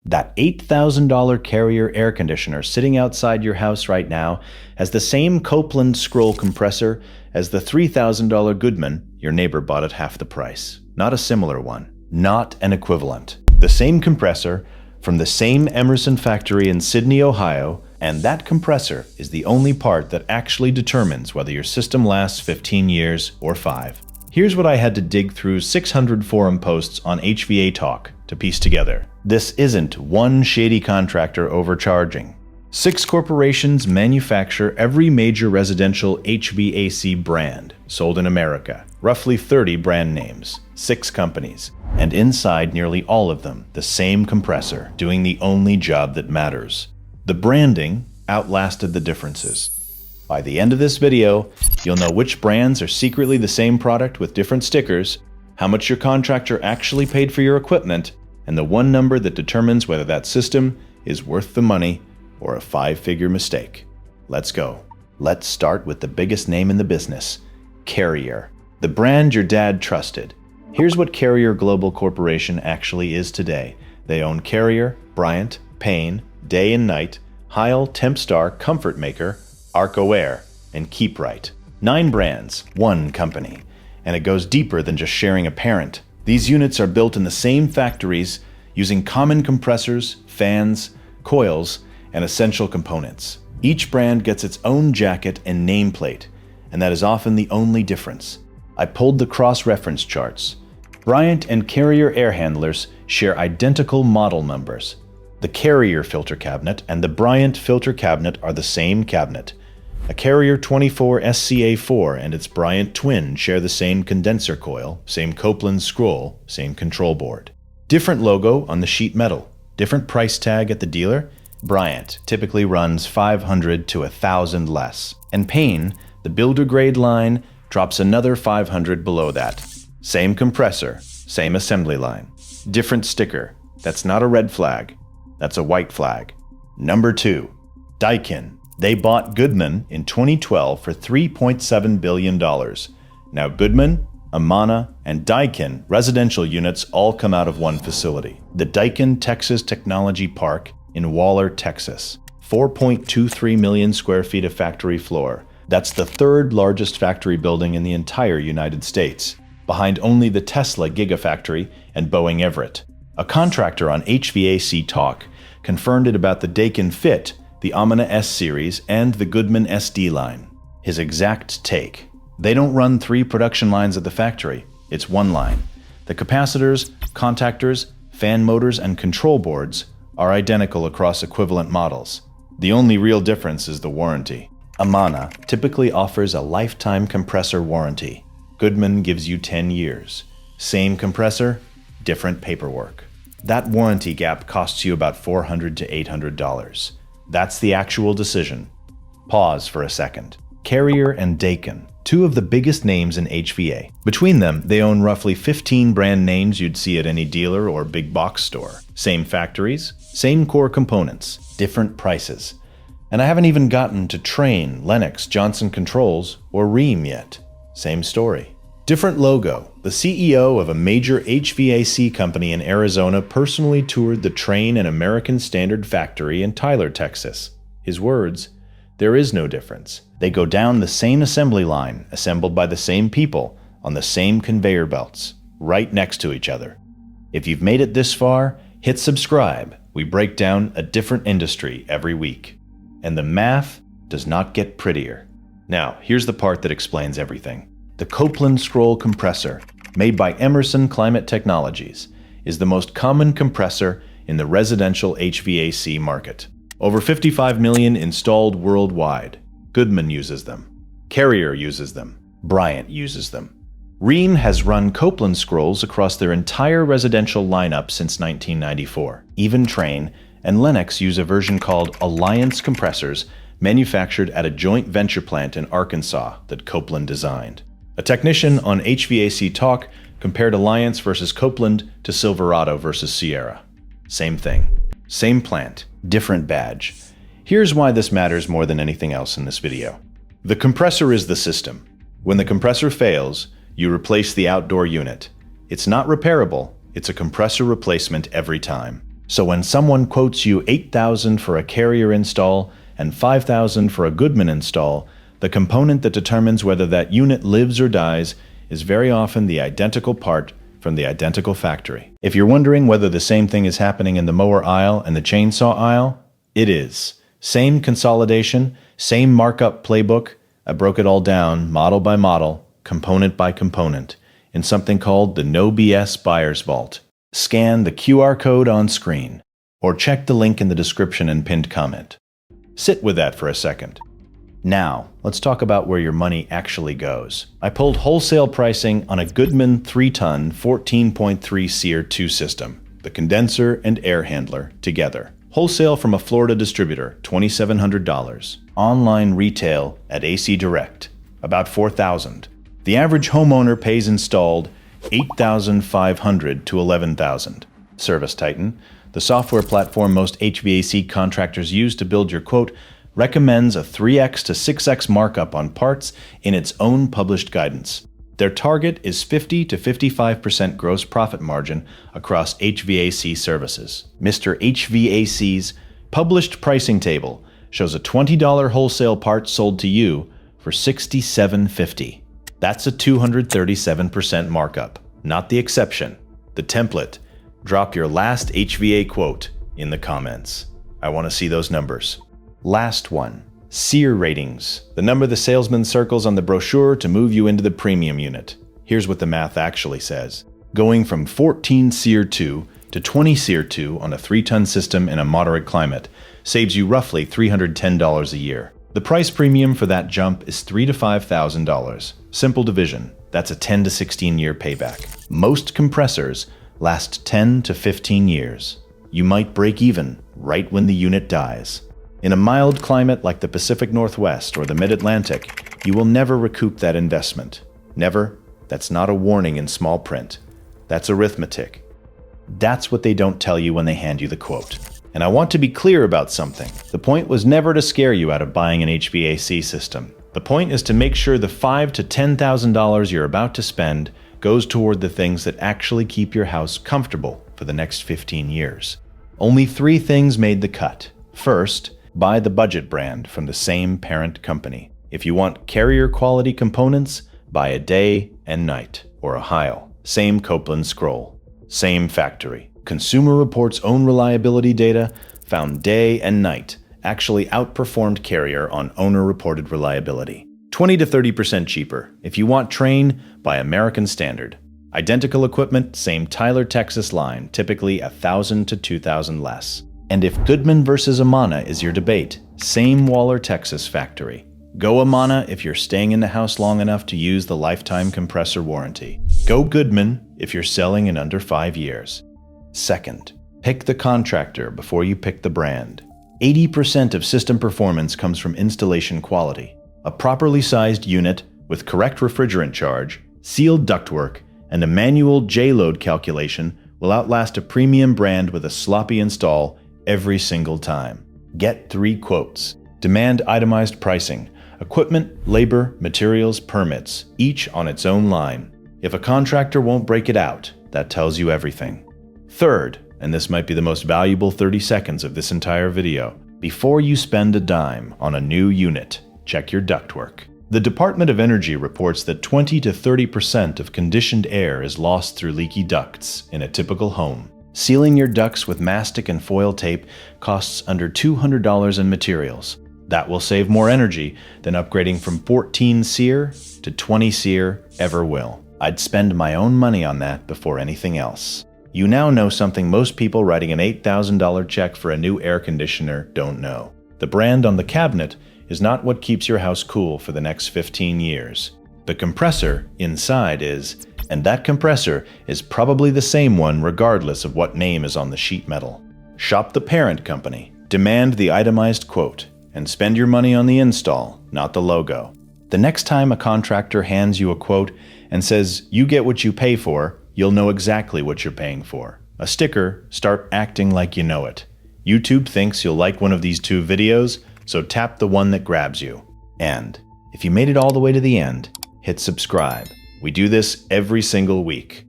That $8,000 Carrier air conditioner sitting outside your house right now has the same Copeland Scroll compressor as the $3,000 Goodman your neighbor bought at half the price. Not a similar one. Not an equivalent. The same compressor from the same Emerson factory in Sydney, Ohio, and that compressor is the only part that actually determines whether your system lasts 15 years or 5. Here's what I had to dig through 600 forum posts on HVA Talk to piece together. This isn't one shady contractor overcharging. 6 corporations manufacture every major residential HVAC brand sold in America. Roughly 30 brand names, 6 companies, and inside nearly all of them, the same compressor doing the only job that matters. The branding outlasted the differences. By the end of this video, you'll know which brands are secretly the same product with different stickers, how much your contractor actually paid for your equipment, and the one number that determines whether that system is worth the money or a 5-figure mistake. Let's go. Let's start with the biggest name in the business, Carrier, the brand your dad trusted. Here's what Carrier Global Corporation actually is today. They own Carrier, Bryant, Payne, Day and Night, Heil, Tempstar, Comfortmaker, ArcoAir, and KeepRight. 9 brands, 1 company. And it goes deeper than just sharing a parent. These units are built in the same factories using common compressors, fans, coils, and essential components. Each brand gets its own jacket and nameplate, and that is often the only difference. I pulled the cross-reference charts. Bryant and Carrier air handlers share identical model numbers. The Carrier filter cabinet and the Bryant filter cabinet are the same cabinet. A Carrier 24 SCA4 and its Bryant twin share the same condenser coil, same Copeland Scroll, same control board. Different logo on the sheet metal, different price tag at the dealer. Bryant typically runs $500 to $1,000 less, and Payne, the builder grade line, drops another $500 below that. Same compressor, same assembly line. Different sticker. That's not a red flag. That's a white flag. Number 2, Daikin. They bought Goodman in 2012 for $3.7 billion. Now Goodman, Amana, and Daikin residential units all come out of one facility, the Daikin Texas Technology Park in Waller, Texas. 4.23 million square feet of factory floor. That's the 3rd largest factory building in the entire United States, behind only the Tesla Gigafactory and Boeing Everett. A contractor on HVAC Talk confirmed it about the Daikin Fit, the Amana S series, and the Goodman SD line. His exact take: they don't run 3 production lines at the factory, it's 1 line. The capacitors, contactors, fan motors, and control boards are identical across equivalent models. The only real difference is the warranty. Amana typically offers a lifetime compressor warranty. Goodman gives you 10 years. Same compressor, different paperwork. That warranty gap costs you about $400 to $800. That's the actual decision. Pause for a second. Carrier and Daikin, 2 of the biggest names in HVA. Between them, they own roughly 15 brand names you'd see at any dealer or big box store. Same factories, same core components, different prices. And I haven't even gotten to Trane, Lennox, Johnson Controls, or Rheem yet. Same story. Different logo. The CEO of a major HVAC company in Arizona personally toured the Trane and American Standard factory in Tyler, Texas. His words: there is no difference. They go down the same assembly line, assembled by the same people, on the same conveyor belts, right next to each other. If you've made it this far, hit subscribe. We break down a different industry every week. And the math does not get prettier. Now, here's the part that explains everything. The Copeland Scroll compressor, made by Emerson Climate Technologies, is the most common compressor in the residential HVAC market. Over 55 million installed worldwide. Goodman uses them. Carrier uses them. Bryant uses them. Rheem has run Copeland Scrolls across their entire residential lineup since 1994. Even Trane and Lennox use a version called Alliance compressors, manufactured at a joint venture plant in Arkansas that Copeland designed. A technician on HVAC Talk compared Alliance versus Copeland to Silverado versus Sierra. Same thing. Same plant. Different badge. Here's why this matters more than anything else in this video. The compressor is the system. When the compressor fails, you replace the outdoor unit. It's not repairable. It's a compressor replacement every time. So when someone quotes you $8,000 for a Carrier install and $5,000 for a Goodman install, the component that determines whether that unit lives or dies is very often the identical part from the identical factory. If you're wondering whether the same thing is happening in the mower aisle and the chainsaw aisle, it is. Same consolidation, same markup playbook. I broke it all down, model by model, component by component, in something called the No BS Buyer's Vault. Scan the QR code on screen, or check the link in the description and pinned comment. Sit with that for a second. Now, let's talk about where your money actually goes. I pulled wholesale pricing on a Goodman 3-ton 14.3 SEER 2 system, the condenser and air handler together. Wholesale from a Florida distributor, $2,700. Online retail at AC Direct, about $4,000. The average homeowner pays installed $8,500 to $11,000. ServiceTitan, the software platform most HVAC contractors use to build your quote, recommends a 3x to 6x markup on parts in its own published guidance. Their target is 50 to 55% gross profit margin across HVAC services. Mr. HVAC's published pricing table shows a $20 wholesale part sold to you for $67.50. That's a 237% markup, not the exception. The template. Drop your last HVA quote in the comments. I want to see those numbers. Last one. SEER ratings, the number the salesman circles on the brochure to move you into the premium unit. Here's what the math actually says. Going from 14 SEER 2 to 20 SEER 2 on a 3-ton system in a moderate climate saves you roughly $310 a year. The price premium for that jump is $3,000 to $5,000. Simple division, that's a 10 to 16 year payback. Most compressors last 10 to 15 years. You might break even right when the unit dies. In a mild climate like the Pacific Northwest or the Mid-Atlantic, you will never recoup that investment. Never. That's not a warning in small print. That's arithmetic. That's what they don't tell you when they hand you the quote. And I want to be clear about something. The point was never to scare you out of buying an HVAC system. The point is to make sure the $5,000 to $10,000 you're about to spend goes toward the things that actually keep your house comfortable for the next 15 years. Only 3 things made the cut. First, buy the budget brand from the same parent company. If you want Carrier quality components, buy a Day and Night or a Heil. Same Copeland Scroll. Same factory. Consumer Reports' own reliability data found Day and Night actually outperformed Carrier on owner-reported reliability. 20 to 30% cheaper. If you want Trane, buy American Standard. Identical equipment, same Tyler, Texas line, typically $1,000 to $2,000 less. And if Goodman versus Amana is your debate, same Waller, Texas factory. Go Amana if you're staying in the house long enough to use the lifetime compressor warranty. Go Goodman if you're selling in under 5 years. Second, pick the contractor before you pick the brand. 80% of system performance comes from installation quality. A properly sized unit with correct refrigerant charge, sealed ductwork, and a manual J-load calculation will outlast a premium brand with a sloppy install every single time. Get 3 quotes. Demand itemized pricing. Equipment, labor, materials, permits, each on its own line. If a contractor won't break it out, that tells you everything. Third, and this might be the most valuable 30 seconds of this entire video, before you spend a dime on a new unit, check your ductwork. The Department of Energy reports that 20 to 30% of conditioned air is lost through leaky ducts in a typical home. Sealing your ducts with mastic and foil tape costs under $200 in materials. That will save more energy than upgrading from 14 SEER to 20 SEER ever will. I'd spend my own money on that before anything else. You now know something most people writing an $8,000 check for a new air conditioner don't know. The brand on the cabinet is not what keeps your house cool for the next 15 years. The compressor inside is, and that compressor is probably the same one regardless of what name is on the sheet metal. Shop the parent company, demand the itemized quote, and spend your money on the install, not the logo. The next time a contractor hands you a quote and says you get what you pay for, you'll know exactly what you're paying for. A sticker, start acting like you know it. YouTube thinks you'll like one of these 2 videos, so tap the one that grabs you. And if you made it all the way to the end, hit subscribe. We do this every single week.